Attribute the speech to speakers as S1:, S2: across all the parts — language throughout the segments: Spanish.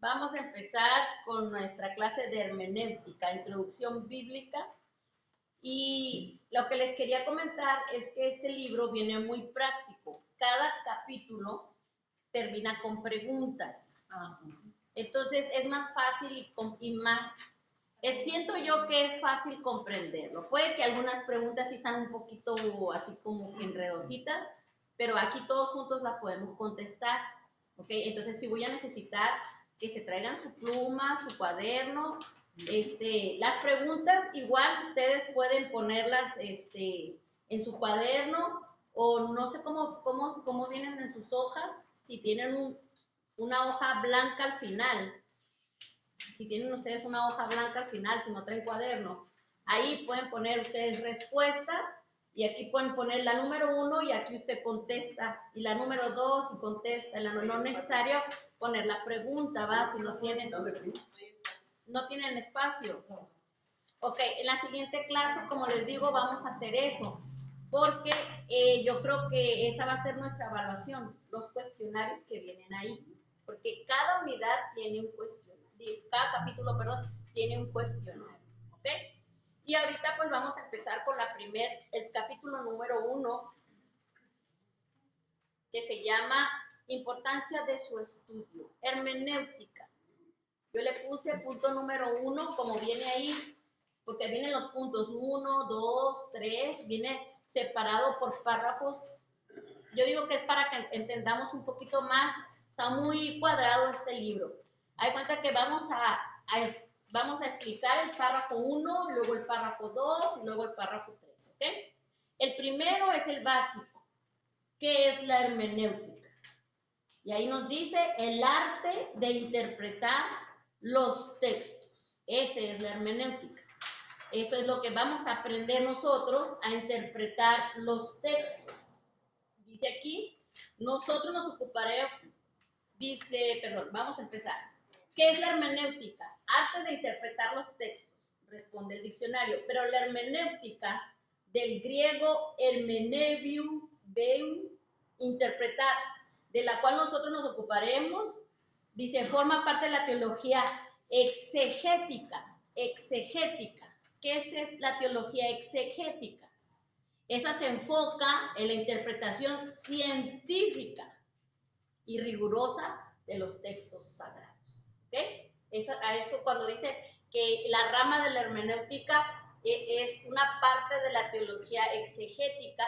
S1: Vamos a empezar con nuestra clase de hermenéutica, introducción bíblica. Y lo que les quería comentar es que este libro viene muy práctico. Cada capítulo termina con preguntas. Entonces es más fácil y más... siento yo que es fácil comprenderlo. Puede que algunas preguntas sí están un poquito así como enredositas, pero aquí todos juntos las podemos contestar. ¿Ok? Entonces sí voy a necesitar que se traigan su pluma, su cuaderno. Las preguntas igual ustedes pueden ponerlas en su cuaderno o no sé cómo vienen en sus hojas, si tienen una hoja blanca al final. Si tienen ustedes una hoja blanca al final, si no traen cuaderno, ahí pueden poner ustedes respuesta y aquí pueden poner la número 1 y aquí usted contesta y la número 2 y contesta. No es necesario poner la pregunta, ¿va? Si no tienen espacio. Ok, en la siguiente clase, como les digo, vamos a hacer eso, porque yo creo que esa va a ser nuestra evaluación, los cuestionarios que vienen ahí, porque cada unidad tiene un cuestionario, cada capítulo, perdón, tiene un cuestionario, ¿ok? Y ahorita pues vamos a empezar con el capítulo número 1, que se llama Importancia de su estudio, hermenéutica. Yo le puse punto número 1, como viene ahí, porque vienen los puntos 1, 2, 3, viene separado por párrafos. Yo digo que es para que entendamos un poquito más, está muy cuadrado este libro. Hay cuenta que vamos a explicar el párrafo 1, luego el párrafo 2 y luego el párrafo 3, ¿ok? El primero es el básico, que es la hermenéutica. Y ahí nos dice el arte de interpretar los textos. Ese es la hermenéutica. Eso es lo que vamos a aprender nosotros a interpretar los textos. Dice aquí, nosotros nos ocuparemos, vamos a empezar. ¿Qué es la hermenéutica? Arte de interpretar los textos, responde el diccionario. Pero la hermenéutica, del griego hermeneubion, interpretar, de la cual nosotros nos ocuparemos, dice, forma parte de la teología exegética. ¿Qué es la teología exegética? Esa se enfoca en la interpretación científica y rigurosa de los textos sagrados. ¿Okay? A eso cuando dice que la rama de la hermenéutica es una parte de la teología exegética,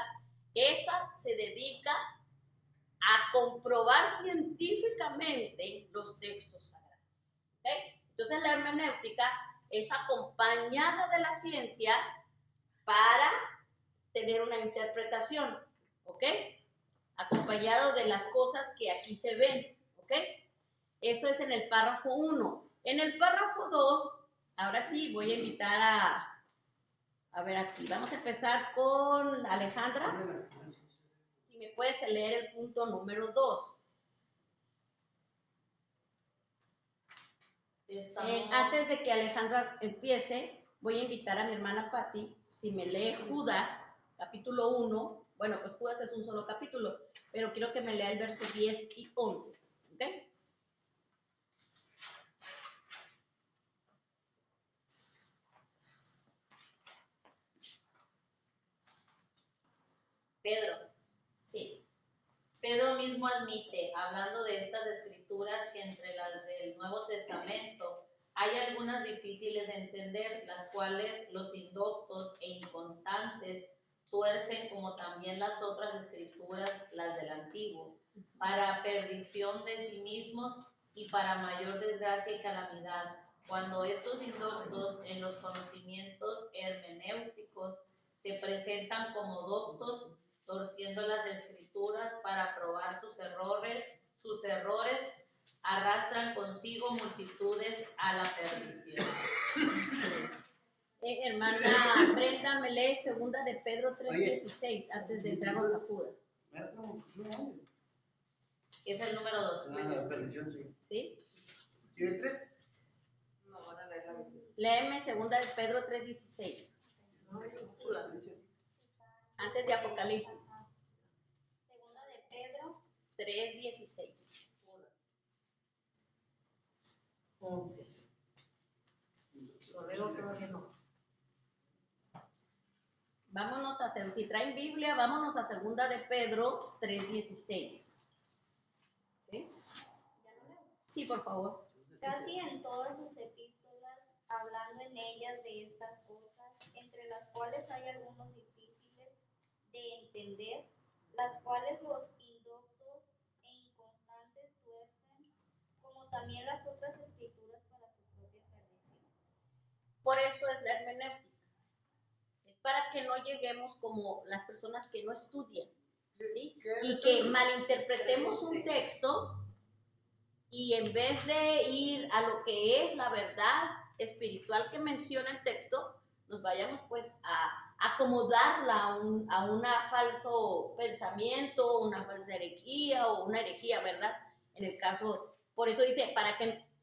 S1: esa se dedica a comprobar científicamente los textos sagrados. ¿Okay? Entonces la hermenéutica es acompañada de la ciencia para tener una interpretación, ¿ok? Acompañado de las cosas que aquí se ven, ¿ok? Eso es en el párrafo 1. En el párrafo 2, ahora sí, voy a invitar a ver aquí, vamos a empezar con Alejandra. Si me puedes leer el punto número 2. Antes de que Alejandra empiece, voy a invitar a mi hermana Patti, si me lee Judas, capítulo 1, bueno, pues Judas es un solo capítulo, pero quiero que me lea el verso 10 y 11, ¿ok?
S2: Pedro.
S1: Sí.
S2: Pedro mismo admite, hablando de estas escrituras, que entre las del Nuevo Testamento hay algunas difíciles de entender, las cuales los indoctos e inconstantes tuercen, como también las otras escrituras, las del Antiguo, para perdición de sí mismos y para mayor desgracia y calamidad, cuando estos indoctos en los conocimientos hermenéuticos se presentan como doctos, torciendo las escrituras para probar sus errores arrastran consigo multitudes a la perdición.
S1: Hermana Brenda, me lee segunda de Pedro 3:16 antes de entrarnos a Judas.
S2: Es el número 2.
S3: La perdición, sí.
S1: ¿Sí?
S3: ¿Y el 3?
S4: No van a leer la Biblia.
S1: Léeme segunda de Pedro 3:16. Antes de Apocalipsis. Segunda de Pedro 3:16.
S5: 11. Lo leo todavía no.
S1: Vámonos a, si traen Biblia, vámonos a 2 de Pedro 3:16. ¿Sí? Sí, por favor.
S6: Casi en todas sus epístolas, hablando en ellas de estas cosas, entre las cuales hay algunos difíciles de entender, las cuales los indoctos e inconstantes tuercen, como también las otras escrituras para su propia perdición.
S1: Por eso es la hermenéutica. Es para que no lleguemos como las personas que no estudian, ¿sí? Y que malinterpretemos un texto y en vez de ir a lo que es la verdad espiritual que menciona el texto, nos vayamos pues a acomodarla a un falso pensamiento, una falsa herejía o una herejía, ¿verdad? En el caso, por eso dice,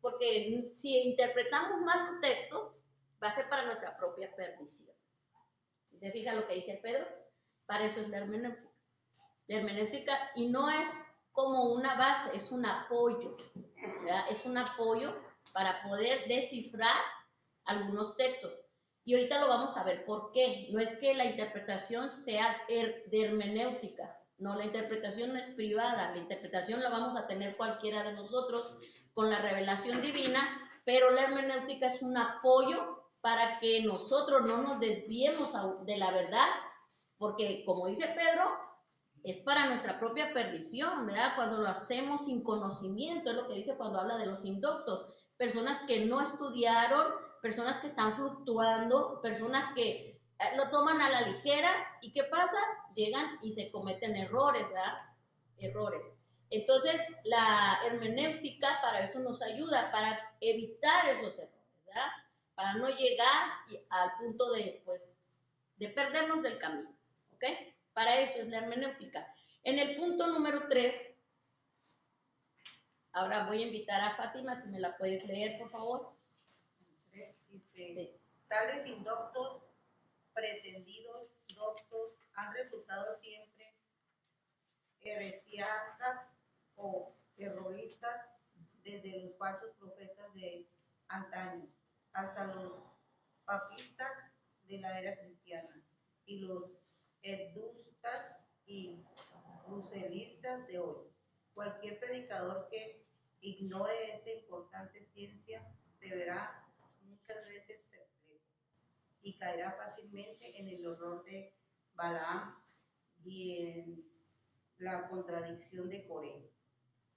S1: porque si interpretamos mal los textos, va a ser para nuestra propia perdición. Si se fija lo que dice Pedro, para eso es la hermenéutica. La hermenéutica, y no es como una base, es un apoyo, ¿verdad? Es un apoyo para poder descifrar algunos textos. Y ahorita lo vamos a ver por qué. No es que la interpretación sea de hermenéutica, no, la interpretación no es privada, la interpretación la vamos a tener cualquiera de nosotros con la revelación divina, pero la hermenéutica es un apoyo para que nosotros no nos desviemos de la verdad, porque como dice Pedro, es para nuestra propia perdición, ¿verdad? Cuando lo hacemos sin conocimiento, es lo que dice cuando habla de los indoctos, personas que no estudiaron, personas que están fluctuando, personas que lo toman a la ligera, ¿y qué pasa? Llegan y se cometen errores, ¿verdad? Errores. Entonces, la hermenéutica para eso nos ayuda, para evitar esos errores, ¿verdad? Para no llegar al punto de, pues, de perdernos del camino, ¿ok? Para eso es la hermenéutica. En el punto número 3, ahora voy a invitar a Fátima, si me la puedes leer, por favor.
S4: Dice,
S1: Sí.
S4: tales indoctos, pretendidos doctos, han resultado siempre heresiarcas o terroristas desde los falsos profetas de antaño hasta los papistas de la era cristiana y los edustas y lucelistas de hoy. Cualquier predicador que ignore esta importante ciencia se verá muchas veces perplejo y caerá fácilmente en el error de Balaam y en la contradicción de Coré.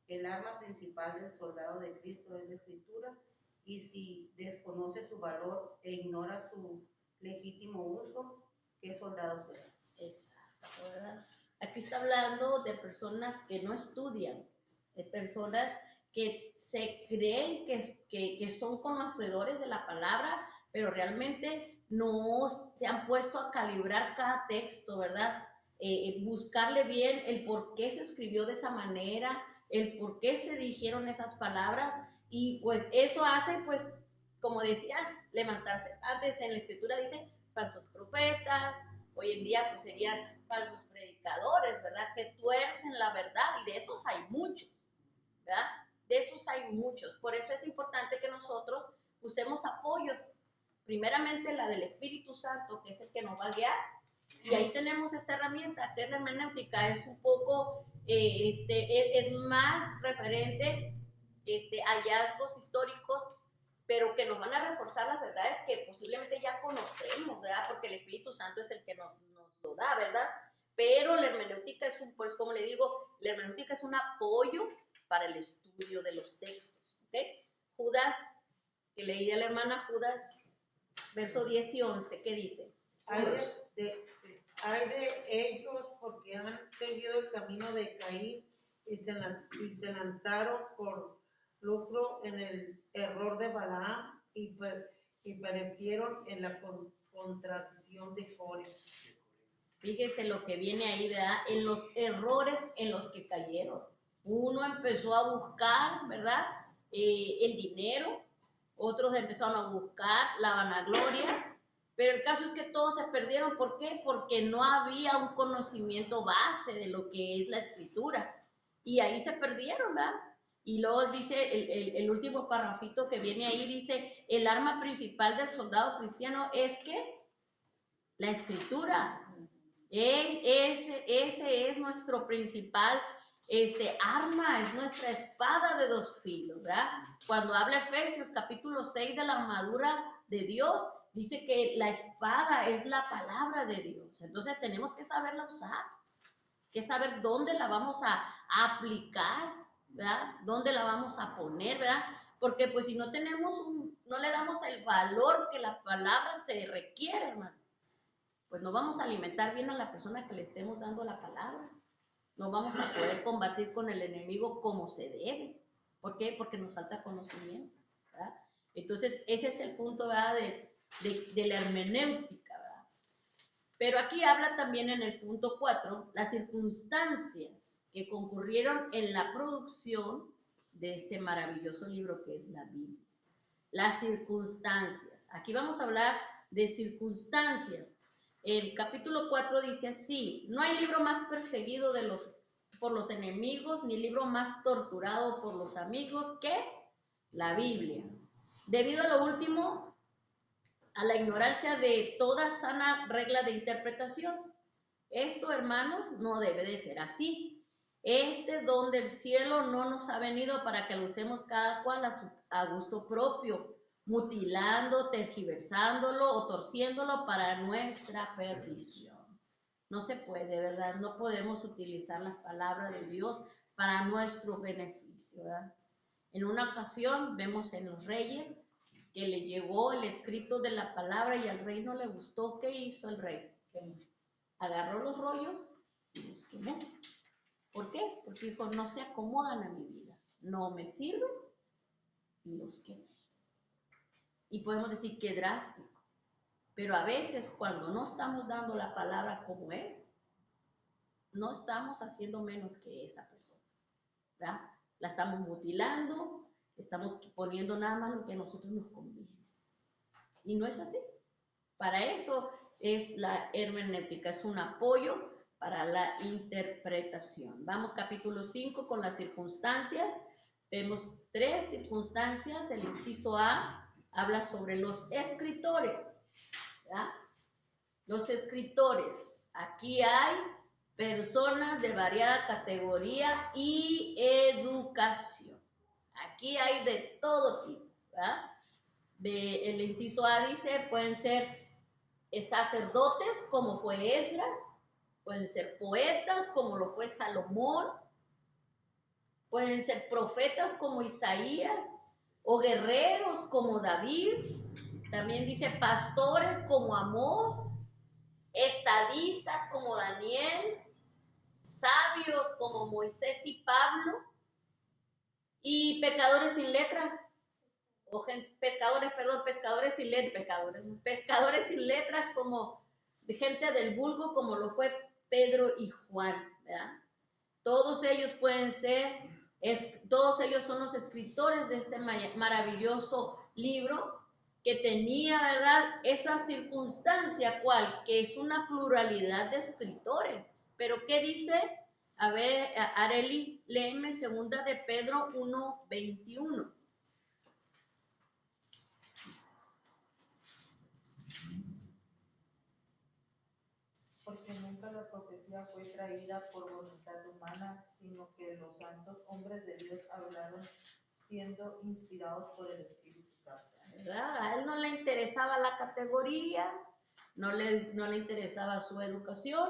S4: El arma principal del soldado de Cristo es la Escritura, y si desconoce su valor e ignora su legítimo uso, ¿qué soldado será?
S1: Exacto, ¿verdad? Aquí está hablando de personas que no estudian, de personas que se creen que son conocedores de la palabra, pero realmente no se han puesto a calibrar cada texto, ¿verdad? Buscarle bien el por qué se escribió de esa manera, el por qué se dijeron esas palabras, y pues eso hace, pues, como decían, levantarse. Antes en la escritura dice falsos profetas, hoy en día pues serían falsos predicadores, ¿verdad? Que tuercen la verdad, y de esos hay muchos, ¿verdad? De esos hay muchos. Por eso es importante que nosotros usemos apoyos, primeramente la del Espíritu Santo, que es el que nos va a guiar, y ahí tenemos esta herramienta que es la hermenéutica. Es un poco, es más referente hallazgos históricos, pero que nos van a reforzar las verdades que posiblemente ya conocemos, ¿verdad? Porque el Espíritu Santo es el que nos lo da, ¿verdad? Pero la hermenéutica es pues como le digo, la hermenéutica es un apoyo para el estudio de los textos, ¿ok? Judas, que leí a la hermana Judas, verso 10 y 11, ¿qué dice?
S5: Hay de ellos porque han seguido el camino de Caín y se lanzaron por lucro en el error de Balaam y perecieron en la contradicción de Coré.
S1: Fíjese lo que viene ahí, ¿verdad? En los errores en los que cayeron. Uno empezó a buscar, ¿verdad? El dinero, otros empezaron a buscar la vanagloria, pero el caso es que todos se perdieron. ¿Por qué? Porque no había un conocimiento base de lo que es la escritura. Y ahí se perdieron, ¿verdad? Y luego dice el último parrafito que viene ahí, dice, el arma principal del soldado cristiano es que la escritura. Ese es nuestro principal arma, es nuestra espada de dos filos, ¿verdad? Cuando habla Efesios capítulo 6 de la armadura de Dios, dice que la espada es la palabra de Dios. Entonces tenemos que saberla usar, que saber dónde la vamos a aplicar, ¿verdad? Dónde la vamos a poner, ¿verdad? Porque pues si no no le damos el valor que la palabra requiere, hermano, pues no vamos a alimentar bien a la persona que le estemos dando la palabra. No vamos a poder combatir con el enemigo como se debe. ¿Por qué? Porque nos falta conocimiento, ¿verdad? Entonces, ese es el punto, ¿verdad? De la hermenéutica, ¿verdad? Pero aquí habla también en el punto 4, las circunstancias que concurrieron en la producción de este maravilloso libro que es la Biblia. Las circunstancias. Aquí vamos a hablar de circunstancias. El capítulo 4 dice así: no hay libro más perseguido por los enemigos, ni libro más torturado por los amigos que la Biblia. Debido a lo último, a la ignorancia de toda sana regla de interpretación. Esto, hermanos, no debe de ser así. Este don del cielo no nos ha venido para que lo usemos cada cual a gusto propio, mutilando, tergiversándolo o torciéndolo para nuestra perdición. No se puede, ¿verdad? No podemos utilizar la palabra de Dios para nuestro beneficio, ¿verdad? En una ocasión vemos en los reyes que le llegó el escrito de la palabra y al rey no le gustó. ¿Qué hizo el rey? Agarró los rollos y los quemó. ¿Por qué? Porque dijo, no se acomodan a mi vida, no me sirven y los quemó. Y podemos decir que drástico, pero a veces cuando no estamos dando la palabra como es, no estamos haciendo menos que esa persona, ¿verdad? La estamos mutilando, estamos poniendo nada más lo que a nosotros nos conviene. Y no es así. Para eso es la hermenéutica, es un apoyo para la interpretación. Vamos, capítulo 5 con las circunstancias. Vemos 3 circunstancias. El inciso A habla sobre los escritores, ¿verdad? Los escritores. Aquí hay personas de variada categoría y educación. Aquí hay de todo tipo, ¿verdad? El inciso A dice, pueden ser sacerdotes como fue Esdras, pueden ser poetas como lo fue Salomón, pueden ser profetas como Isaías o guerreros como David. También dice pastores como Amós, estadistas como Daniel, sabios como Moisés y Pablo, y pecadores sin letra, pescadores sin letras como de gente del vulgo como lo fue Pedro y Juan, ¿verdad? Todos ellos todos ellos son los escritores de este maravilloso libro que tenía, ¿verdad?, esa circunstancia, que es una pluralidad de escritores. Pero ¿qué dice? A ver, Areli, léeme 2 de Pedro 1:21.
S5: Porque nunca la profecía fue traída por voluntad humana, sino que los santos hombres de Dios hablaron siendo inspirados por el Espíritu Santo.
S1: ¿Verdad? A él no le interesaba la categoría, no le interesaba su educación,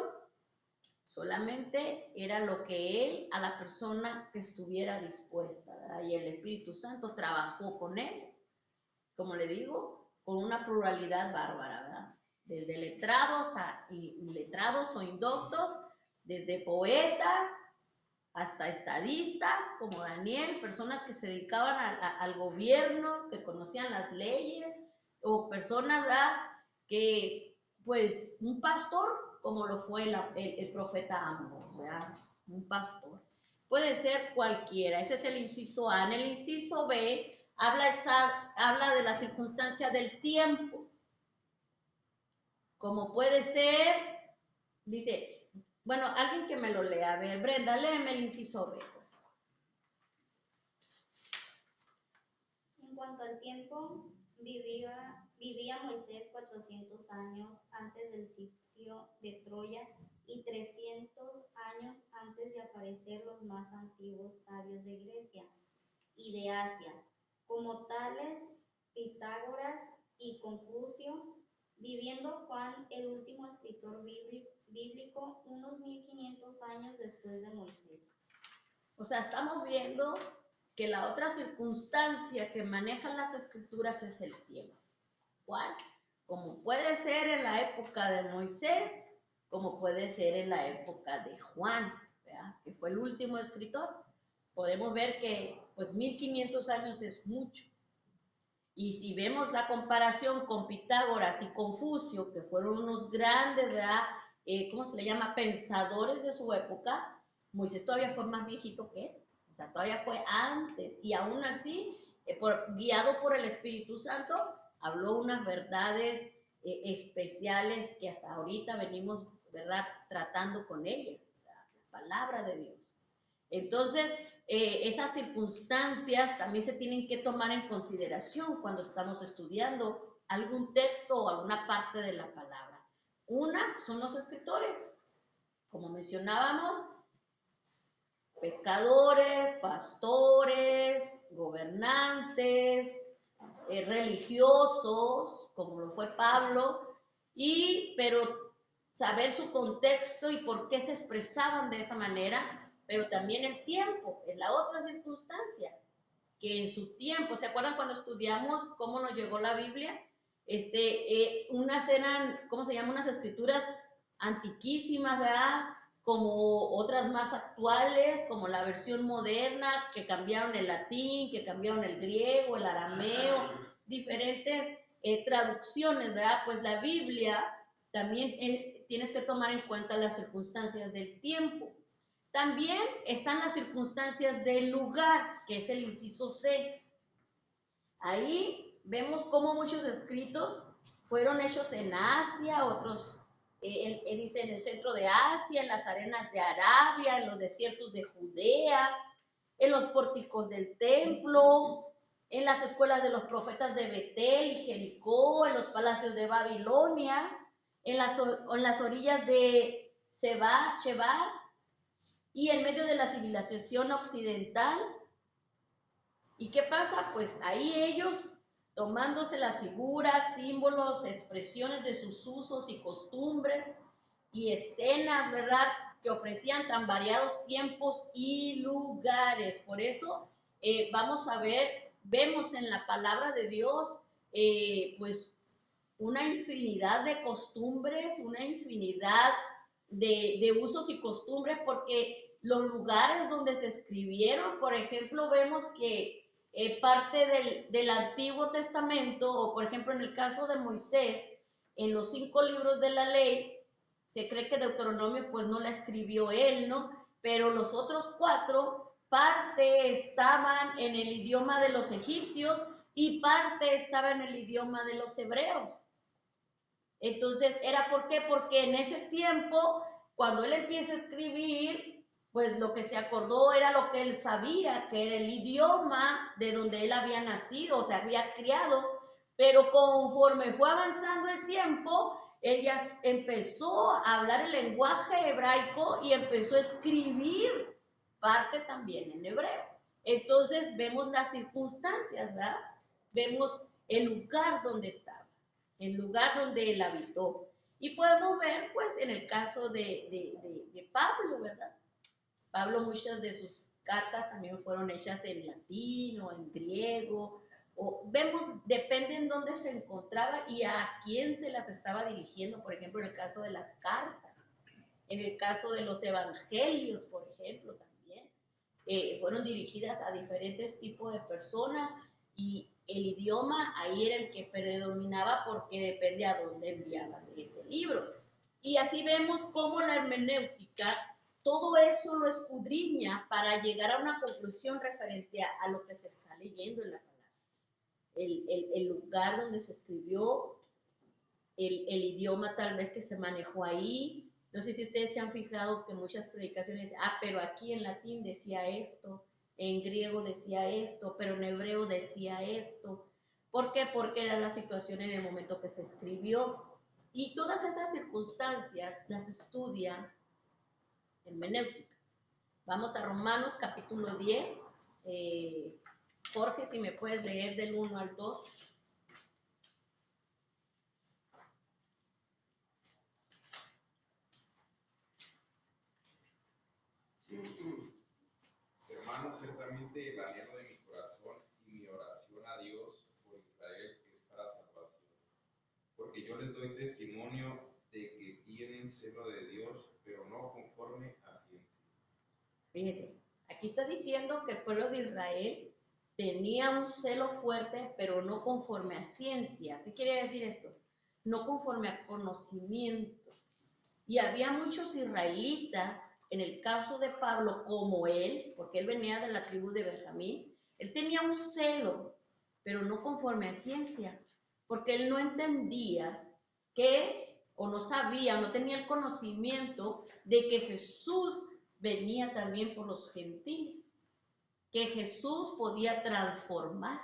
S1: solamente era lo que él, a la persona que estuviera dispuesta, ¿verdad? Y el Espíritu Santo trabajó con él, como le digo, con una pluralidad bárbara, ¿verdad? Desde letrados o indoctos, desde poetas hasta estadistas como Daniel, personas que se dedicaban al gobierno, que conocían las leyes, o personas, ¿verdad?, que, pues, un pastor, como lo fue el profeta Amós, ¿verdad? Un pastor. Puede ser cualquiera, ese es el inciso A. En el inciso B habla de la circunstancia del tiempo, como puede ser, dice, bueno, alguien que me lo lea. A ver, Brenda, léeme el inciso B, por favor.
S6: cuanto al tiempo, vivía Moisés 400 años antes del sitio de Troya y 300 años antes de aparecer los más antiguos sabios de Grecia y de Asia, como tales Pitágoras y Confucio, viviendo Juan, el último escritor bíblico, unos 1500 años después de Moisés.
S1: O sea, estamos viendo que la otra circunstancia que manejan las escrituras es el tiempo. ¿Cuál? Como puede ser en la época de Moisés, como puede ser en la época de Juan, ¿verdad? Que fue el último escritor. Podemos ver que pues 1500 años es mucho. Y si vemos la comparación con Pitágoras y Confucio, que fueron unos grandes, ¿verdad? ¿Cómo se le llama? Pensadores de su época, Moisés todavía fue más viejito que él. O sea, todavía fue antes. Y aún así, guiado por el Espíritu Santo, habló unas verdades especiales que hasta ahorita venimos, ¿verdad?, tratando con ellas, la palabra de Dios. Entonces, esas circunstancias también se tienen que tomar en consideración cuando estamos estudiando algún texto o alguna parte de la palabra. Una son los escritores, como mencionábamos, pescadores, pastores, gobernantes, religiosos, como lo fue Pablo, pero saber su contexto y por qué se expresaban de esa manera, pero también el tiempo, es la otra circunstancia, que en su tiempo, ¿se acuerdan cuando estudiamos cómo nos llegó la Biblia? Unas eran, ¿cómo se llama? Unas escrituras antiquísimas, ¿verdad? Como otras más actuales, como la versión moderna, que cambiaron el latín, que cambiaron el griego, el arameo, diferentes traducciones, ¿verdad? Pues la Biblia también tienes que tomar en cuenta las circunstancias del tiempo. También están las circunstancias del lugar, que es el inciso C. Ahí vemos cómo muchos escritos fueron hechos en Asia, otros dice en el centro de Asia, en las arenas de Arabia, en los desiertos de Judea, en los pórticos del templo, en las escuelas de los profetas de Betel y Jericó, en los palacios de Babilonia, en las orillas de Shebar, y en medio de la civilización occidental. ¿Y qué pasa? Pues ahí ellos, tomándose las figuras, símbolos, expresiones de sus usos y costumbres y escenas, ¿verdad?, que ofrecían tan variados tiempos y lugares. Por eso vamos a ver, vemos en la palabra de Dios, pues una infinidad de costumbres, una infinidad de usos y costumbres, porque los lugares donde se escribieron, por ejemplo, vemos que parte del Antiguo Testamento, o por ejemplo en el caso de Moisés, en los 5 libros de la ley, se cree que Deuteronomio pues no la escribió él, ¿no? Pero los otros 4, parte estaban en el idioma de los egipcios y parte estaba en el idioma de los hebreos. Entonces, ¿era por qué? Porque en ese tiempo, cuando él empieza a escribir, pues lo que se acordó era lo que él sabía, que era el idioma de donde él había nacido, o sea, había criado, pero conforme fue avanzando el tiempo, él ya empezó a hablar el lenguaje hebraico y empezó a escribir parte también en hebreo. Entonces, vemos las circunstancias, ¿verdad? Vemos el lugar donde estaba, el lugar donde él habitó. Y podemos ver, pues, en el caso de Pablo, ¿verdad? Pablo, muchas de sus cartas también fueron hechas en latín o en griego. O vemos, depende en dónde se encontraba y a quién se las estaba dirigiendo, por ejemplo, en el caso de las cartas, en el caso de los evangelios, por ejemplo, también, fueron dirigidas a diferentes tipos de personas, y el idioma ahí era el que predominaba porque depende a dónde enviaban ese libro. Y así vemos cómo la hermenéutica, todo eso lo escudriña para llegar a una conclusión referente a lo que se está leyendo en la palabra. El lugar donde se escribió, el idioma tal vez que se manejó ahí. No sé si ustedes se han fijado que muchas predicaciones, pero aquí en latín decía esto, en griego decía esto, pero en hebreo decía esto. ¿Por qué? Porque era la situación en el momento que se escribió. Y todas esas circunstancias las estudia hermenéutica. Vamos a Romanos capítulo 10. Jorge, si me puedes leer del 1 al 2.
S7: Hermanos, ciertamente el anhelo de mi corazón y mi oración a Dios por Israel es para salvación. Porque yo les doy testimonio de que tienen celo de Dios, pero no conforme a ciencia.
S1: Fíjese, aquí está diciendo que el pueblo de Israel tenía un celo fuerte, pero no conforme a ciencia. ¿Qué quiere decir esto? No conforme a conocimiento. Y había muchos israelitas, en el caso de Pablo, como él, porque él venía de la tribu de Benjamín, él tenía un celo, pero no conforme a ciencia, porque él no entendía que, o no sabía, o no tenía el conocimiento de que Jesús venía también por los gentiles, que Jesús podía transformar,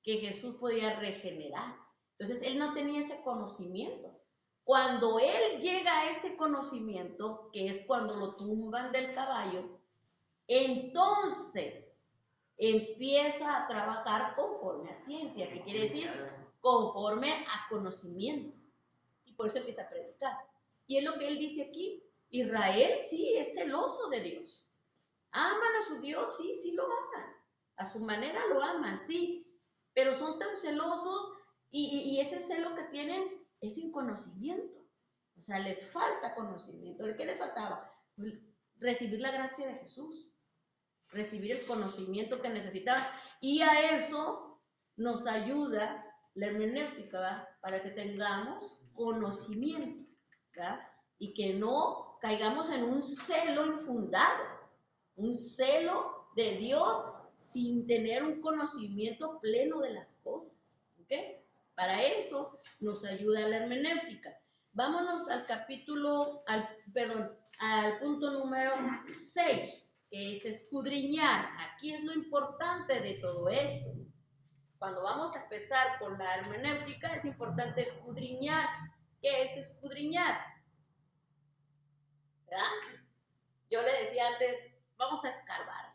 S1: que Jesús podía regenerar. Entonces él no tenía ese conocimiento. Cuando él llega a ese conocimiento, que es cuando lo tumban del caballo, entonces empieza a trabajar conforme a ciencia. ¿Qué quiere decir? Conforme a conocimiento. Y por eso empieza a predicar. Y es lo que él dice aquí. Israel sí es celoso de Dios. Aman a su Dios, sí, sí lo aman. A su manera lo aman, sí. Pero son tan celosos y ese celo que tienen es sin conocimiento. O sea, les falta conocimiento. ¿Qué les faltaba? Recibir la gracia de Jesús. Recibir el conocimiento que necesitaban. Y a eso nos ayuda la hermenéutica, ¿verdad? Para que tengamos conocimiento, ¿verdad? Y que no caigamos en un celo infundado, un celo de Dios sin tener un conocimiento pleno de las cosas, ¿ok? Para eso nos ayuda la hermenéutica. Vámonos al al punto número 6, que es escudriñar. Aquí es lo importante de todo esto. Cuando vamos a empezar con la hermenéutica, es importante escudriñar. ¿Qué es escudriñar? ¿Verdad? Yo le decía antes, vamos a escarbarle.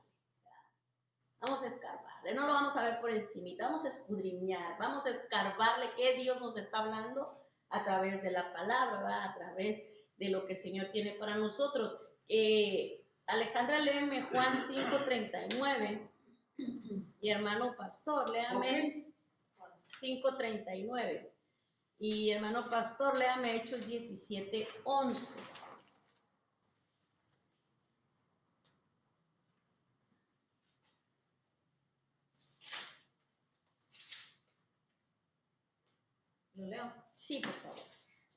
S1: Vamos a escarbarle, no lo vamos a ver por encimita, vamos a escudriñar, vamos a escarbarle qué Dios nos está hablando a través de la palabra, ¿verdad? A través de lo que el Señor tiene para nosotros. Alejandra, léeme Juan 5:39 y hermano pastor, léame 5:39 y hermano pastor, léame Hechos 17:11.
S2: ¿Lo leo?
S1: Sí, por favor.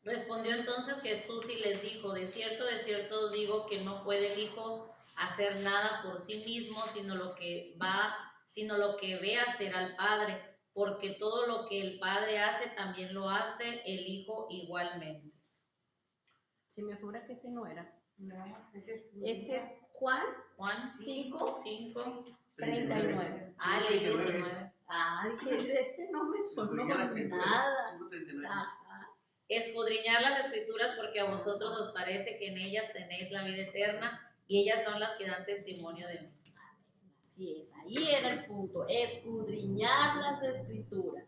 S2: Respondió entonces Jesús y les dijo, de cierto os digo que no puede el Hijo hacer nada por sí mismo, sino lo que ve hacer al Padre, porque todo lo que el Padre hace también lo hace el Hijo igualmente.
S1: Se me figura que ese no era.
S4: No,
S1: Este es Juan 5, 39.
S2: Ah, leí 19.
S1: Dije, ese no me sonó nada. Ajá.
S2: Escudriñar las Escrituras porque a vosotros os parece que en ellas tenéis la vida eterna y ellas son las que dan testimonio de mí.
S1: Así es, ahí era el punto, escudriñar las Escrituras.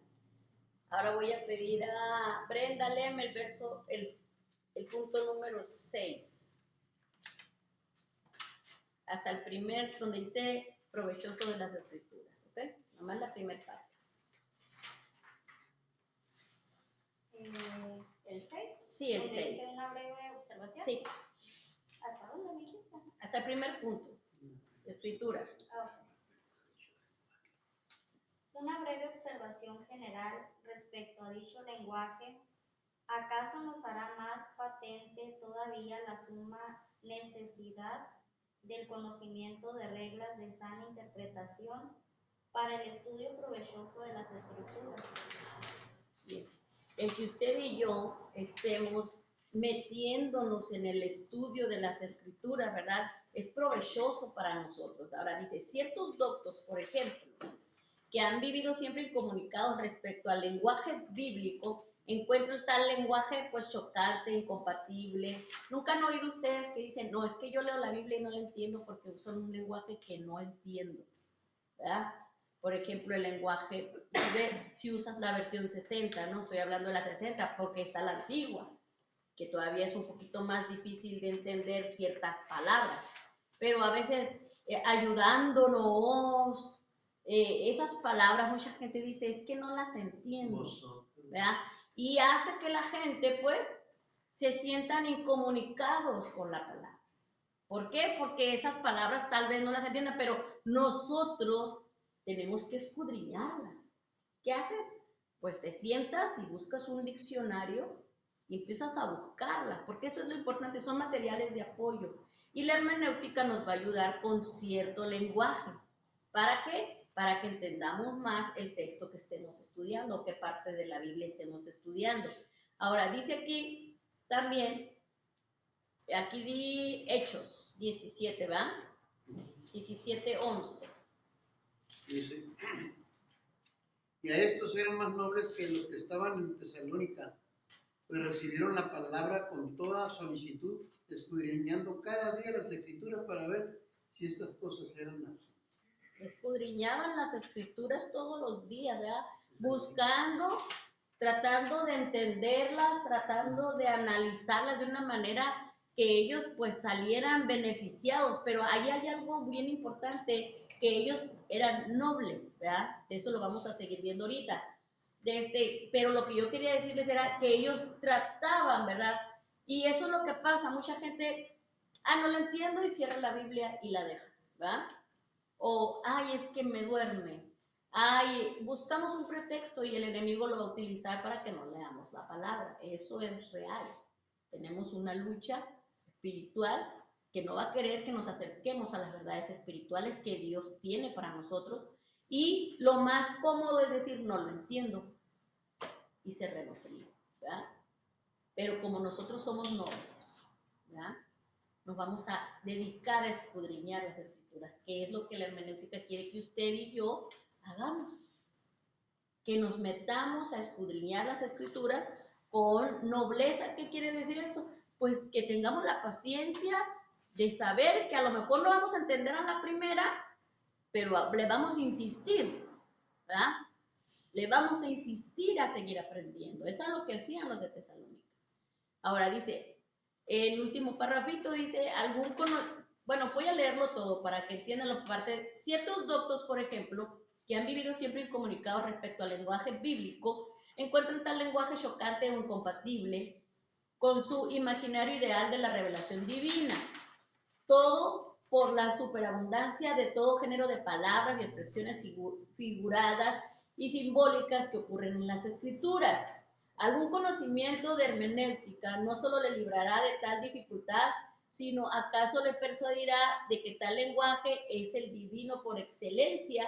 S1: Ahora voy a pedir a Brenda, léeme el punto número 6. Hasta el primer, donde dice provechoso de las Escrituras, ¿ok? Nomás la primera parte.
S6: ¿El 6?
S1: Sí, el 6.
S6: ¿Una breve observación?
S1: Sí,
S6: ¿Hasta dónde me dijiste?
S1: hasta el primer punto, Escrituras.
S6: Una breve observación general respecto a dicho lenguaje. ¿Acaso nos hará más patente todavía la suma necesidad del conocimiento de reglas de sana interpretación para el estudio provechoso de las Escrituras?
S1: Yes. El que usted y yo estemos metiéndonos en el estudio de las Escrituras, ¿verdad? es provechoso para nosotros. Ahora dice, ciertos doctos, por ejemplo, que han vivido siempre incomunicados respecto al lenguaje bíblico, encuentran tal lenguaje pues chocante, incompatible. ¿Nunca han oído ustedes que dicen, no, es que yo leo la Biblia y no la entiendo porque usan un lenguaje que no entiendo? ¿Verdad? Por ejemplo, el lenguaje, si usas la versión 60, no estoy hablando de la 60 porque está la antigua, que todavía es un poquito más difícil de entender ciertas palabras, pero a veces ayudándonos, esas palabras, mucha gente dice, es que no las entiendo, ¿verdad? Y hace que la gente, pues, se sientan incomunicados con la palabra. ¿Por qué? Porque esas palabras tal vez no las entiendan, pero nosotros tenemos que escudriñarlas. ¿Qué haces? Pues te sientas y buscas un diccionario y empiezas a buscarlas, porque eso es lo importante, son materiales de apoyo. Y la hermenéutica nos va a ayudar con cierto lenguaje. ¿Para qué? Para que entendamos más el texto que estemos estudiando o qué parte de la Biblia estemos estudiando. Ahora, dice aquí también, aquí di Hechos 17, ¿va? 17:11.
S3: Dice, y a estos eran más nobles que los que estaban en Tesalónica, pues recibieron la palabra con toda solicitud, escudriñando cada día las escrituras para ver si estas cosas eran así.
S1: Escudriñaban las escrituras todos los días, ¿verdad? Buscando, tratando de entenderlas, tratando de analizarlas de una manera que ellos pues salieran beneficiados, pero ahí hay algo bien importante, que ellos eran nobles, ¿verdad? De eso lo vamos a seguir viendo ahorita. Pero lo que yo quería decirles era que ellos trataban, ¿verdad? Y eso es lo que pasa, mucha gente, no lo entiendo y cierra la Biblia y la deja, ¿verdad? O, ay, es que me duerme. Ay, buscamos un pretexto y el enemigo lo va a utilizar para que no leamos la palabra. Eso es real. Tenemos una lucha espiritual que no va a querer que nos acerquemos a las verdades espirituales que Dios tiene para nosotros. Y lo más cómodo es decir, no lo entiendo. Y cerremos el libro, ¿verdad? Pero como nosotros somos nobles, ¿verdad? Nos vamos a dedicar a escudriñar las escrituras, que es lo que la hermenéutica quiere que usted y yo hagamos. Que nos metamos a escudriñar las escrituras con nobleza. ¿Qué quiere decir esto? Pues que tengamos la paciencia de saber que a lo mejor no vamos a entender a la primera, pero le vamos a insistir, ¿verdad? Le vamos a insistir a seguir aprendiendo. Eso es lo que hacían los de Tesalónica. Ahora dice, el último parrafito dice, bueno, voy a leerlo todo para que entiendan la parte. Ciertos doctos, por ejemplo, que han vivido siempre incomunicados respecto al lenguaje bíblico, encuentran tal lenguaje chocante o incompatible con su imaginario ideal de la revelación divina. Todo por la superabundancia de todo género de palabras y expresiones figuradas y simbólicas que ocurren en las escrituras. Algún conocimiento de hermenéutica no solo le librará de tal dificultad, sino acaso le persuadirá de que tal lenguaje es el divino por excelencia,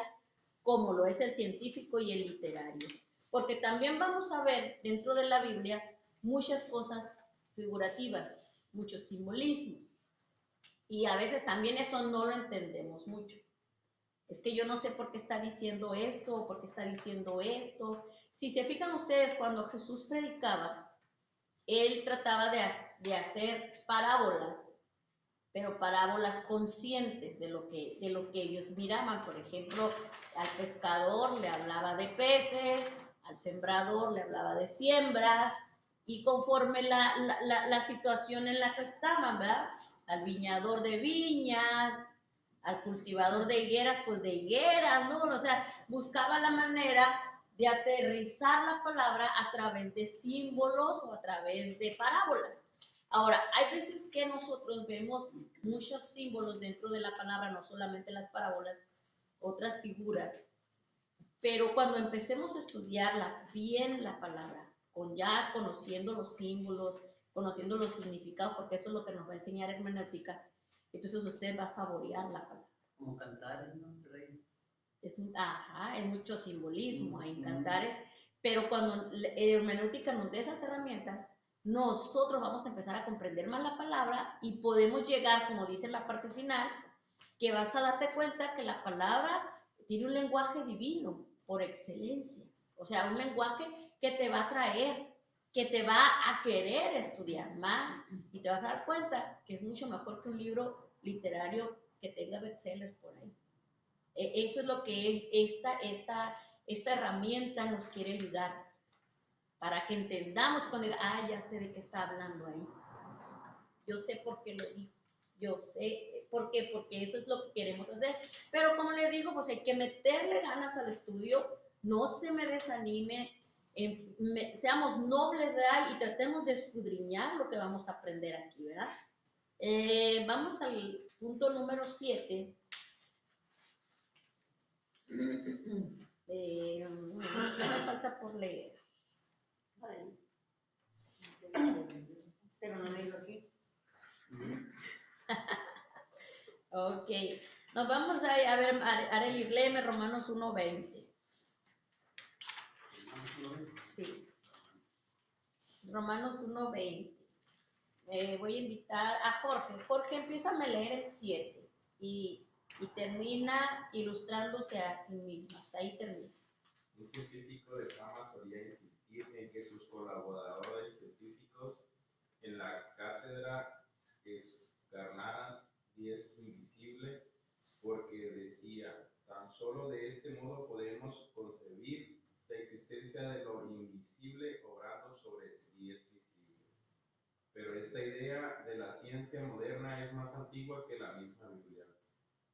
S1: como lo es el científico y el literario. Porque también vamos a ver dentro de la Biblia muchas cosas figurativas, muchos simbolismos. Y a veces también eso no lo entendemos mucho. Es que yo no sé por qué está diciendo esto o por qué está diciendo esto. Si se fijan ustedes, cuando Jesús predicaba, él trataba de hacer parábolas, pero parábolas conscientes de lo que ellos miraban. Por ejemplo, al pescador le hablaba de peces, al sembrador le hablaba de siembras, y conforme la situación en la que estaban, ¿verdad? Al viñador de viñas, al cultivador de higueras, pues de higueras, ¿no? O sea, buscaba la manera de aterrizar la palabra a través de símbolos o a través de parábolas. Ahora, hay veces que nosotros vemos muchos símbolos dentro de la palabra, no solamente las parábolas, otras figuras, pero cuando empecemos a estudiarla bien la palabra, ya conociendo los símbolos, conociendo los significados, porque eso es lo que nos va a enseñar hermenéutica, entonces usted va a saborear la palabra.
S3: Como cantares, ¿no?
S1: Es mucho simbolismo, hay cantares, pero cuando hermenéutica nos dé esas herramientas, nosotros vamos a empezar a comprender más la palabra y podemos llegar, como dice en la parte final, que vas a darte cuenta que la palabra tiene un lenguaje divino por excelencia. O sea, un lenguaje que te va a atraer, que te va a querer estudiar más y te vas a dar cuenta que es mucho mejor que un libro literario que tenga bestsellers por ahí. Eso es lo que esta herramienta nos quiere ayudar, para que entendamos cuando diga, ya sé de qué está hablando ahí. Yo sé por qué lo dijo. Yo sé por qué, porque eso es lo que queremos hacer. Pero como les digo, pues hay que meterle ganas al estudio, no se me desanime, seamos nobles, ¿verdad? Y tratemos de escudriñar lo que vamos a aprender aquí, ¿verdad? Vamos al punto número 7. ¿Qué me falta por leer?
S5: Pero no me digo aquí.
S1: Ok, nos vamos a ver, Arely, léeme Romanos 1:20. Sí, Romanos 1:20. Voy a invitar a Jorge. Jorge, empieza a leer el 7 y termina ilustrándose a sí mismo. Hasta ahí termina.
S7: Un científico de fama solía insistir en que sus colaboradores científicos en la cátedra encarnaran Dios invisible, porque decía, tan solo de este modo podemos concebir la existencia de lo invisible obrando sobre Dios visible. Pero esta idea de la ciencia moderna es más antigua que la misma Biblia,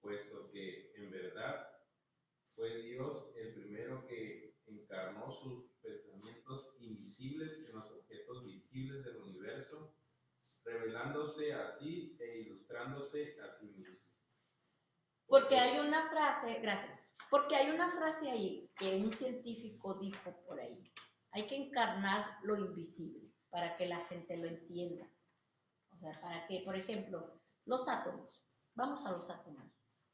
S7: puesto que, en verdad, fue Dios el primero que encarnó sus pensamientos invisibles en los objetos visibles del universo, revelándose así e ilustrándose a sí mismo.
S1: Porque hay una frase, gracias, porque hay una frase ahí que un científico dijo por ahí. Hay que encarnar lo invisible para que la gente lo entienda. O sea, para que, por ejemplo, los átomos, vamos a los átomos.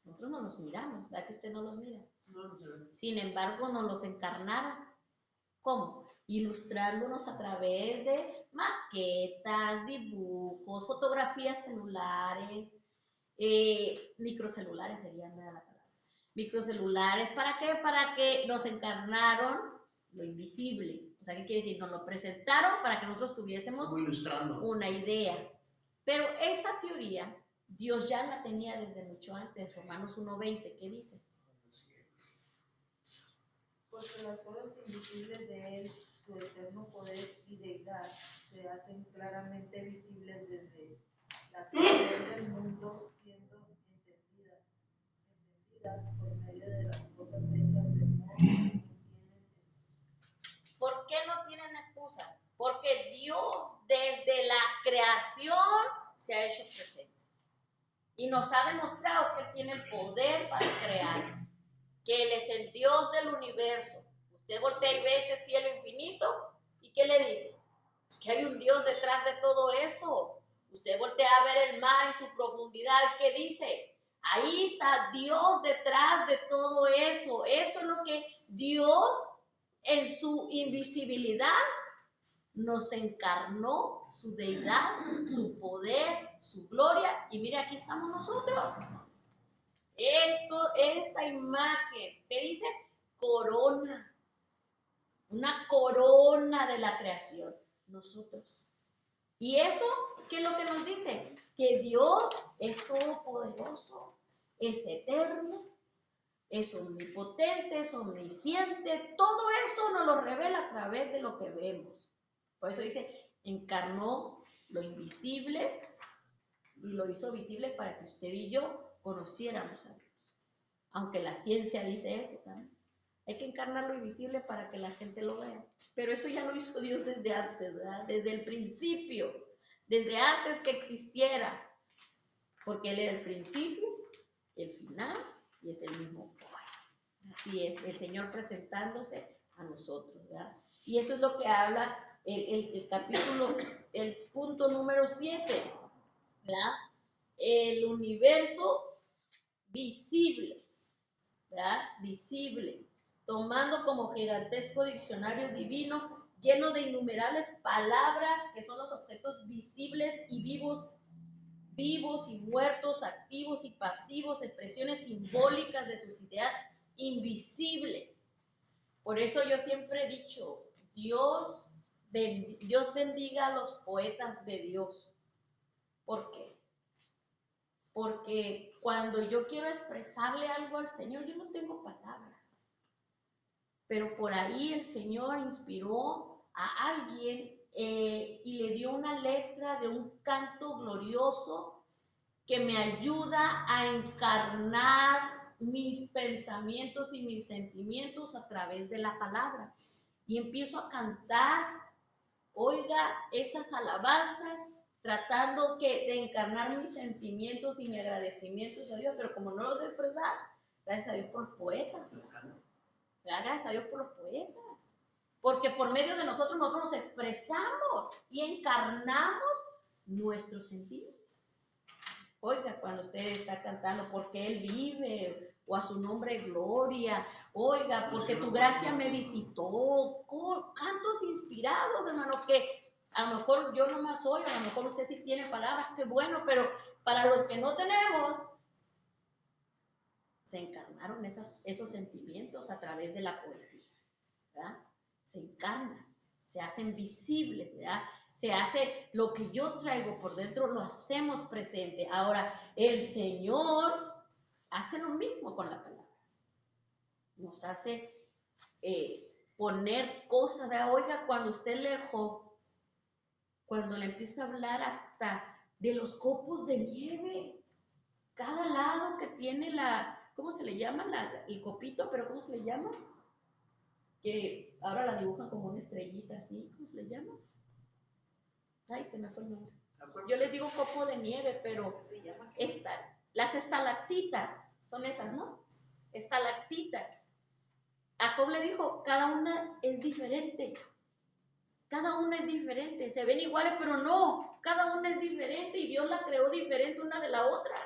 S1: Nosotros no los miramos, ¿verdad que usted no los mira?
S3: No se ve.
S1: Sin embargo, nos los encarnaron. ¿Cómo? Ilustrándonos a través de maquetas, dibujos, fotografías celulares, microcelulares serían la palabra. Microcelulares, ¿para qué? Para que nos encarnaron lo invisible. O sea, ¿qué quiere decir? Nos lo presentaron para que nosotros tuviésemos
S3: Como ilustrando.
S1: una idea. Pero esa teoría, Dios ya la tenía desde mucho antes. Romanos 1:20, ¿qué dice?
S4: Porque las cosas invisibles de Él, su eterno poder y deidad, se hacen claramente visibles desde la creación del mundo, siendo entendidas por medio de las cosas hechas de modo que no tienen
S1: ¿Por qué no tienen excusas? Porque Dios desde la creación se ha hecho presente. Y nos ha demostrado que Él tiene el poder para crear. Que Él es el Dios del universo. Usted voltea y ve ese cielo infinito, ¿y qué le dice? Pues que hay un Dios detrás de todo eso. Usted voltea a ver el mar en su profundidad, ¿qué dice? Ahí está Dios detrás de todo eso. Eso es lo que Dios, en su invisibilidad, nos encarnó, su deidad, su poder, su gloria. Y mire, aquí estamos nosotros. Esta imagen, ¿qué dice? Corona. Una corona de la creación. Nosotros. ¿Y eso qué es lo que nos dice? Que Dios es todopoderoso, es eterno, es omnipotente, es omnisciente. Todo esto nos lo revela a través de lo que vemos. Por eso dice, encarnó lo invisible y lo hizo visible para que usted y yo conociéramos a Dios. Aunque la ciencia dice eso también. Hay que encarnar lo invisible para que la gente lo vea. Pero eso ya lo hizo Dios desde antes, ¿verdad? Desde el principio, desde antes que existiera. Porque Él era el principio, el final y es el mismo hoy. Así es, el Señor presentándose a nosotros, ¿verdad? Y eso es lo que habla el capítulo, el punto número 7, ¿verdad? El universo visible, ¿verdad? Visible, tomando como gigantesco diccionario divino, lleno de innumerables palabras que son los objetos visibles y vivos y muertos, activos y pasivos, expresiones simbólicas de sus ideas invisibles. Por eso yo siempre he dicho, Dios bendiga a los poetas de Dios. ¿Por qué? Porque cuando yo quiero expresarle algo al Señor, yo no tengo palabras. Pero por ahí el Señor inspiró a alguien y le dio una letra de un canto glorioso que me ayuda a encarnar mis pensamientos y mis sentimientos a través de la palabra. Y empiezo a cantar, oiga, esas alabanzas, tratando de encarnar mis sentimientos y mis agradecimientos a Dios, pero como no los sé expresar, gracias a Dios por los poetas, gracias a Dios por los poetas, porque por medio de nosotros nos expresamos y encarnamos nuestros sentimientos. Oiga, cuando usted está cantando porque Él vive, o a su nombre gloria, oiga, porque tu gracia me visitó, cantos inspirados, hermano, que a lo mejor yo no más soy, a lo mejor usted sí tiene palabras, qué bueno, pero para los que no tenemos, se encarnaron esos sentimientos a través de la poesía, ¿verdad? Se encarnan, se hacen visibles, ¿verdad? Se hace lo que yo traigo por dentro, lo hacemos presente. Ahora, el Señor hace lo mismo con la palabra. Nos hace poner cosas, ¿verdad? Oiga, cuando usted cuando le empieza a hablar hasta de los copos de nieve, cada lado que tiene ¿cómo se le llama? El copito, pero ¿cómo se le llama? Que ahora la dibujan como una estrellita así, ¿cómo se le llama? Ay, se me fue el nombre. Yo les digo copo de nieve, pero las estalactitas son esas, ¿no? Estalactitas. A Job le dijo, cada una es diferente. Cada una es diferente. Se ven iguales, pero no. Cada una es diferente y Dios la creó diferente una de la otra.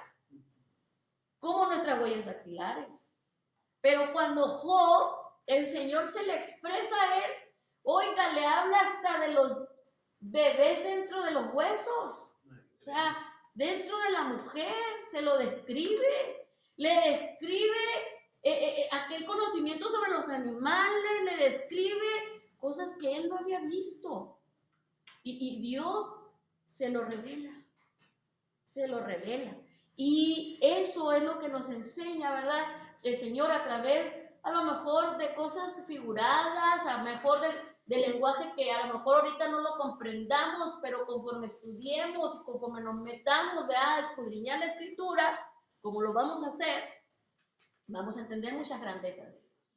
S1: Como nuestras huellas dactilares. Pero cuando Job, el Señor se le expresa a él, oiga, le habla hasta de los bebés dentro de los huesos, o sea, dentro de la mujer, se lo describe, le describe aquel conocimiento sobre los animales, le describe cosas que él no había visto, y Dios se lo revela, y eso es lo que nos enseña, ¿verdad? El Señor a través, a lo mejor, de cosas figuradas, a lo mejor de lenguaje que a lo mejor ahorita no lo comprendamos, pero conforme estudiemos y conforme nos metamos, ¿verdad?, a escudriñar la Escritura, como lo vamos a hacer, vamos a entender muchas grandezas de Dios.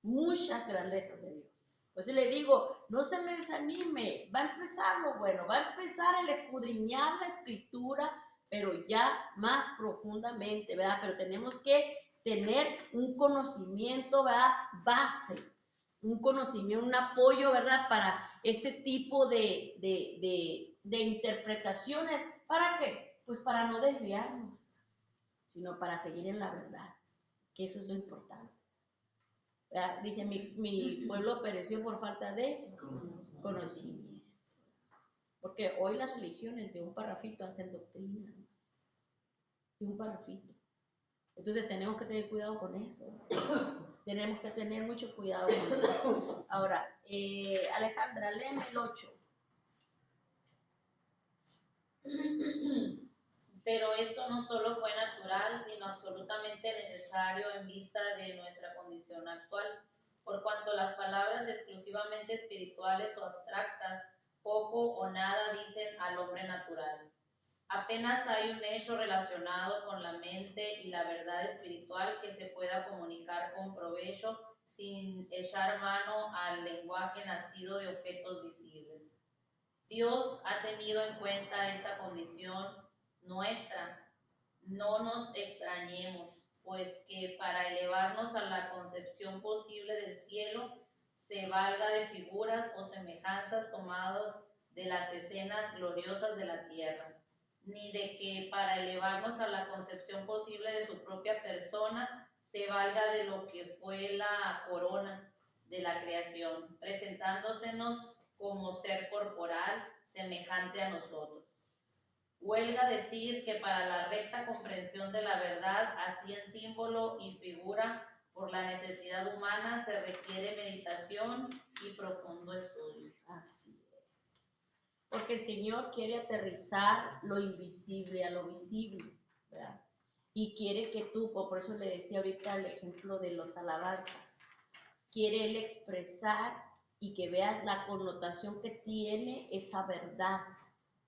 S1: Muchas grandezas de Dios. Por eso le digo, no se me desanime, va a empezar lo bueno, va a empezar el escudriñar la Escritura, pero ya más profundamente, ¿verdad? Pero tenemos que tener un conocimiento, ¿verdad?, base, un conocimiento, un apoyo, ¿verdad?, para este tipo de interpretaciones. ¿Para qué? Pues para no desviarnos, sino para seguir en la verdad, que eso es lo importante. ¿Verdad? Dice, mi pueblo pereció por falta de conocimiento. Porque hoy las religiones de un parrafito hacen doctrina, ¿no? De un parrafito. Entonces tenemos que tener cuidado con eso. Tenemos que tener mucho cuidado con eso. Ahora, Alejandra, léeme el 8.
S2: Pero esto no solo fue natural, sino absolutamente necesario en vista de nuestra condición actual, por cuanto las palabras exclusivamente espirituales o abstractas poco o nada dicen al hombre natural. Apenas hay un hecho relacionado con la mente y la verdad espiritual que se pueda comunicar con provecho sin echar mano al lenguaje nacido de objetos visibles. Dios ha tenido en cuenta esta condición nuestra. No nos extrañemos, pues que para elevarnos a la concepción posible del cielo se valga de figuras o semejanzas tomadas de las escenas gloriosas de la tierra, ni de que para elevarnos a la concepción posible de su propia persona se valga de lo que fue la corona, de la creación, presentándosenos como ser corporal semejante a nosotros. Huelga decir que para la recta comprensión de la verdad, así en símbolo y figura, por la necesidad humana se requiere meditación y profundo estudio.
S1: Así es. Porque el Señor quiere aterrizar lo invisible a lo visible, ¿verdad? Y quiere que tú, por eso le decía ahorita el ejemplo de los alabanzas, quiere Él expresar y que veas la connotación que tiene esa verdad,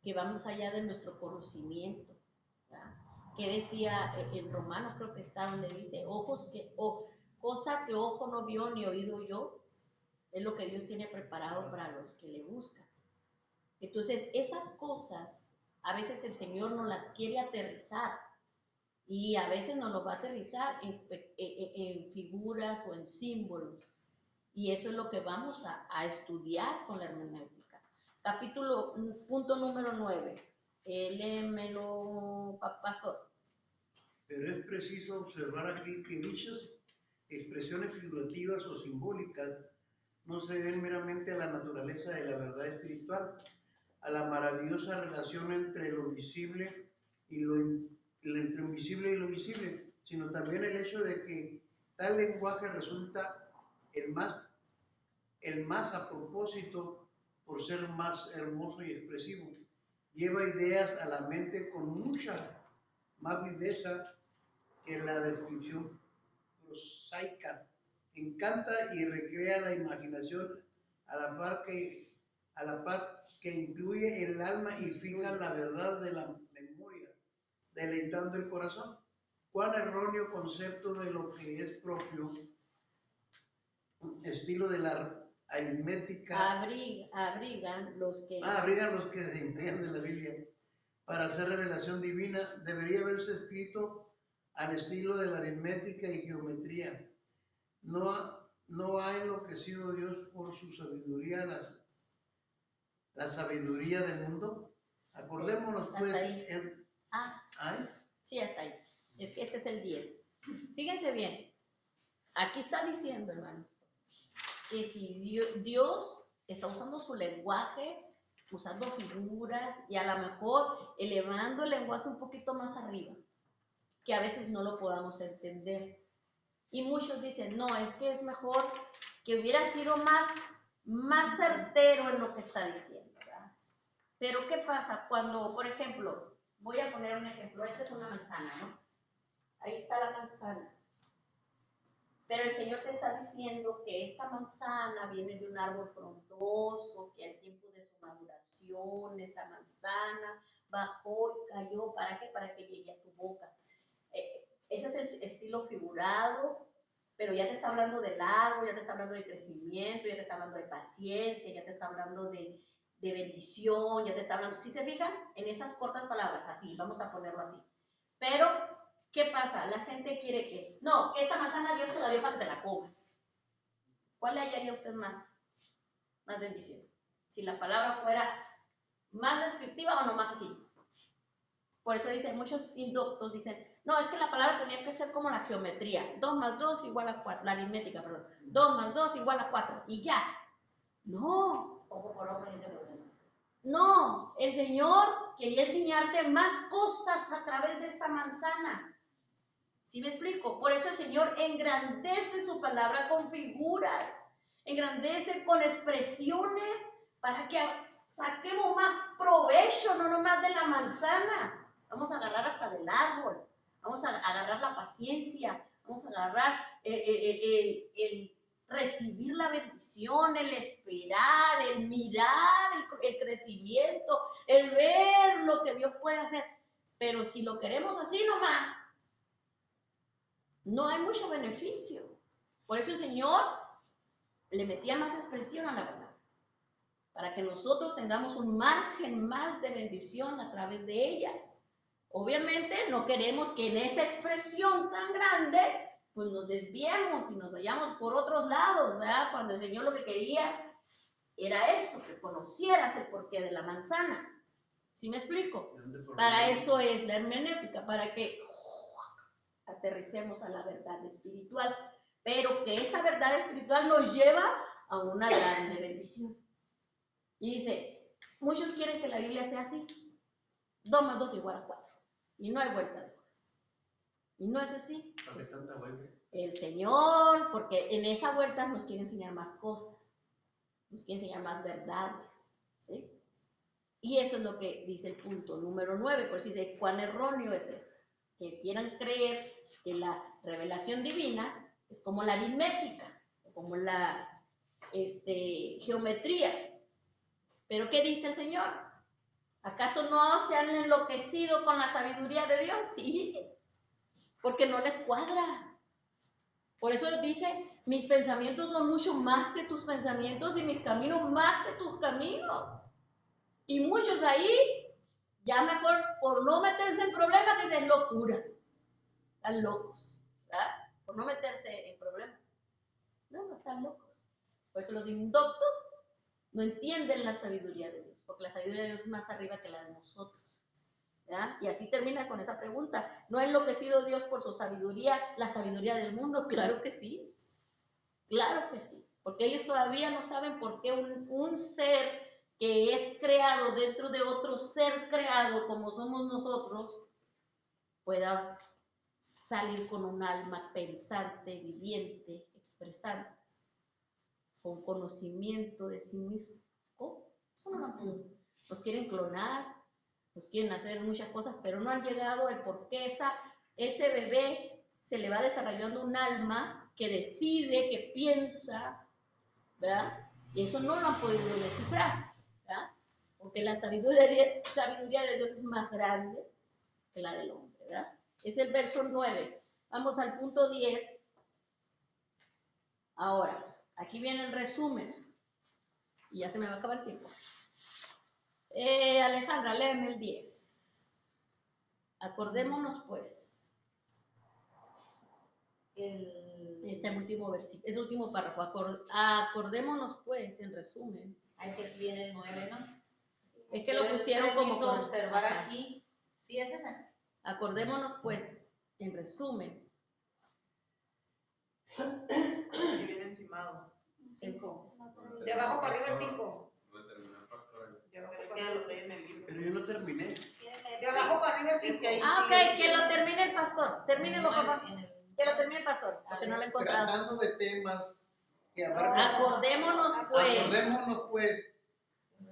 S1: que va más allá de nuestro conocimiento, ¿verdad? Que decía en Romanos, creo que está donde dice, cosa que ojo no vio ni oído yo, es lo que Dios tiene preparado para los que le buscan. Entonces, esas cosas, a veces el Señor nos las quiere aterrizar y a veces nos los va a aterrizar en figuras o en símbolos. Y eso es lo que vamos a estudiar con la hermenéutica. Punto número 9. Léemelo, pastor.
S3: Pero es preciso observar aquí que dichas expresiones figurativas o simbólicas no se deben meramente a la naturaleza de la verdad espiritual, a la maravillosa relación entre lo visible y entre lo invisible y lo visible, sino también el hecho de que tal lenguaje resulta el más a propósito por ser más hermoso y expresivo. Lleva ideas a la mente con mucha más viveza que la descripción prosaica. Encanta y recrea la imaginación a la par que incluye el alma y fija la verdad de la memoria, deleitando el corazón. Cuán erróneo concepto de lo que es propio, estilo de la aritmética.
S1: Abrigan los que...
S3: Abrigan los que desempeñan de la Biblia para hacer revelación divina. Debería haberse escrito al estilo de la aritmética y geometría. No ha enloquecido Dios por su sabiduría la sabiduría del mundo. Acordémonos pues
S1: sí, hasta ahí. Es que ese es el 10. Fíjense bien, aquí está diciendo, hermano, que si Dios está usando su lenguaje, usando figuras y a lo mejor elevando el lenguaje un poquito más arriba, que a veces no lo podamos entender. Y muchos dicen, no, es que es mejor que hubiera sido más certero en lo que está diciendo, ¿verdad? Pero ¿qué pasa cuando, por ejemplo, voy a poner un ejemplo, esta es una manzana, ¿no? Ahí está la manzana. Pero el Señor te está diciendo que esta manzana viene de un árbol frondoso, que al tiempo de su maduración, esa manzana bajó y cayó. ¿Para qué? Para que llegue a tu boca. Ese es el estilo figurado, pero ya te está hablando del árbol, ya te está hablando de crecimiento, ya te está hablando de paciencia, ya te está hablando de bendición, ya te está hablando, ¿sí se fijan? En esas cortas palabras, así, vamos a ponerlo así. Pero, ¿qué pasa? La gente quiere que, no, que esta manzana Dios te la dio para que te la comas. ¿Cuál le hallaría usted más bendición? Si la palabra fuera más descriptiva o nomás así. Por eso dicen, muchos inductos dicen, no, es que la palabra tenía que ser como la geometría. 2 más 2 igual a 4, la aritmética, perdón. 2 más 2 igual a 4, y ya. No.
S2: Ojo por ojo y diente por diente.
S1: No, el Señor quería enseñarte más cosas a través de esta manzana. ¿Sí me explico? Por eso el Señor engrandece su palabra con figuras, engrandece con expresiones para que saquemos más provecho, no nomás de la manzana. Vamos a agarrar hasta del árbol, vamos a agarrar la paciencia, vamos a agarrar el recibir la bendición, el esperar, el mirar el crecimiento, el ver lo que Dios puede hacer. Pero si lo queremos así nomás, no hay mucho beneficio. Por eso el Señor le metía más expresión a la verdad, para que nosotros tengamos un margen más de bendición a través de ella. Obviamente no queremos que en esa expresión tan grande pues nos desviemos y nos vayamos por otros lados, ¿verdad? Cuando el Señor lo que quería era eso, que conocieras el porqué de la manzana. ¿Sí me explico? Para eso es la hermenéutica, para que aterricemos a la verdad espiritual. pero que esa verdad espiritual nos lleva a una grande bendición. Y dice, muchos quieren que la Biblia sea así, 2 más 2 igual a 4, y no hay vuelta de hoja. Y no es así.
S3: ¿Para qué tanta vuelta?
S1: El Señor, porque en esa vuelta nos quiere enseñar más cosas, nos quiere enseñar más verdades, ¿sí? Y eso es lo que dice el punto número 9, por eso dice, ¿cuán erróneo es esto? Que quieran creer que la revelación divina es como la aritmética, como la geometría. ¿Pero qué dice el Señor? ¿Acaso no se han enloquecido con la sabiduría de Dios? Sí, porque no les cuadra. Por eso dice, mis pensamientos son mucho más que tus pensamientos y mis caminos más que tus caminos. Y muchos ahí, ya mejor por no meterse en problemas, dicen locura. Están locos, ¿verdad? Por no meterse en problemas. No están locos. Por eso los indoctos no entienden la sabiduría de Dios, porque la sabiduría de Dios es más arriba que la de nosotros. ¿Ya? Y así termina con esa pregunta. ¿No ha enloquecido Dios por su sabiduría, la sabiduría del mundo? Claro que sí, porque ellos todavía no saben por qué un ser que es creado dentro de otro ser creado como somos nosotros pueda salir con un alma pensante, viviente, expresante, con conocimiento de sí mismo. ¿Cómo? Eso no lo pueden. Nos quieren clonar, nos quieren hacer muchas cosas, pero no han llegado al por qué ese bebé se le va desarrollando un alma que decide, que piensa, ¿verdad? Y eso no lo han podido descifrar, ¿verdad? Porque la sabiduría de Dios es más grande que la del hombre, ¿verdad? Es el verso 9. Vamos al punto 10. Ahora, aquí viene el resumen. Y ya se me va a acabar el tiempo. Alejandra, léeme el 10. Acordémonos pues. Este último versículo, ese último párrafo. Acordémonos pues, en resumen.
S2: Ahí sí, aquí viene el 9, ¿no?
S1: Es que lo pusieron como
S2: con observar aquí. Sí, es esa.
S1: Acordémonos pues, en resumen.
S5: Aquí viene encimado. 5. De abajo para arriba el 5. Es que ya lo traía en el libro.
S3: Pero yo no terminé.
S5: De abajo para arriba el 5.
S1: Ok, que lo termine el pastor. Termínelo, papá. Que lo termine el pastor, porque no lo he encontrado.
S3: Tratando de temas que abarcan.
S1: Acordémonos
S3: pues,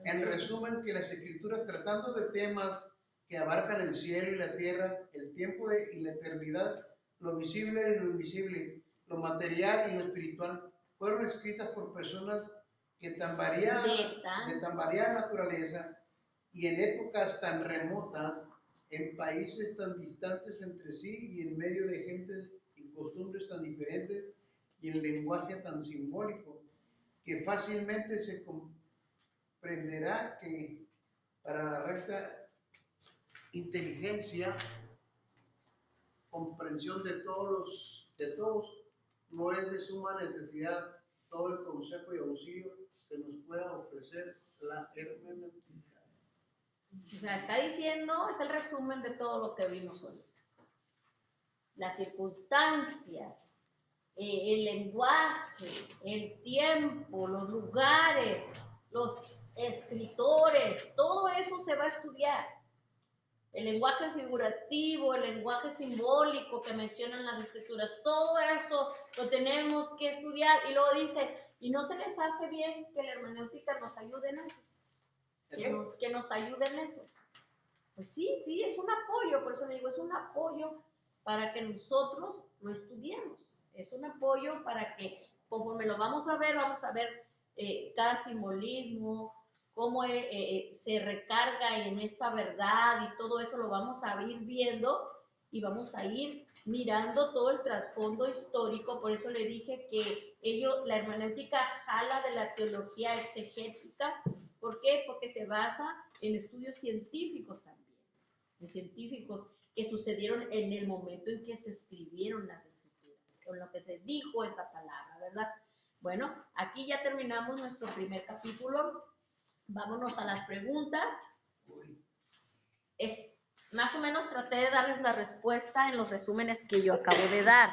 S3: en resumen, que las escrituras, tratando de temas que abarcan el cielo y la tierra, el tiempo y la eternidad, lo visible y lo invisible, lo material y lo espiritual, fueron escritas por personas que de tan variada naturaleza y en épocas tan remotas, en países tan distantes entre sí y en medio de gentes y costumbres tan diferentes y en lenguaje tan simbólico, que fácilmente se comprenderá que para la recta inteligencia, comprensión de todos, no es de suma necesidad todo el consejo y auxilio que nos pueda ofrecer la hermenéutica.
S1: O sea, está diciendo, es el resumen de todo lo que vimos hoy. Las circunstancias, el lenguaje, el tiempo, los lugares, los escritores, todo eso se va a estudiar. El lenguaje figurativo, el lenguaje simbólico que mencionan las escrituras, todo esto lo tenemos que estudiar. Y luego dice, ¿y no se les hace bien que la hermenéutica nos ayude en eso? Que nos ayude en eso. Pues sí, es un apoyo, por eso le digo, es un apoyo para que nosotros lo estudiemos. Es un apoyo para que conforme lo vamos a ver cada simbolismo, cómo se recarga en esta verdad y todo eso lo vamos a ir viendo y vamos a ir mirando todo el trasfondo histórico. Por eso le dije que la hermenéutica jala de la teología exegética. ¿Por qué? Porque se basa en estudios científicos también, en científicos que sucedieron en el momento en que se escribieron las escrituras, con lo que se dijo esa palabra, ¿verdad? Bueno, aquí ya terminamos nuestro primer capítulo. Vámonos a las preguntas. Más o menos traté de darles la respuesta en los resúmenes que yo acabo de dar.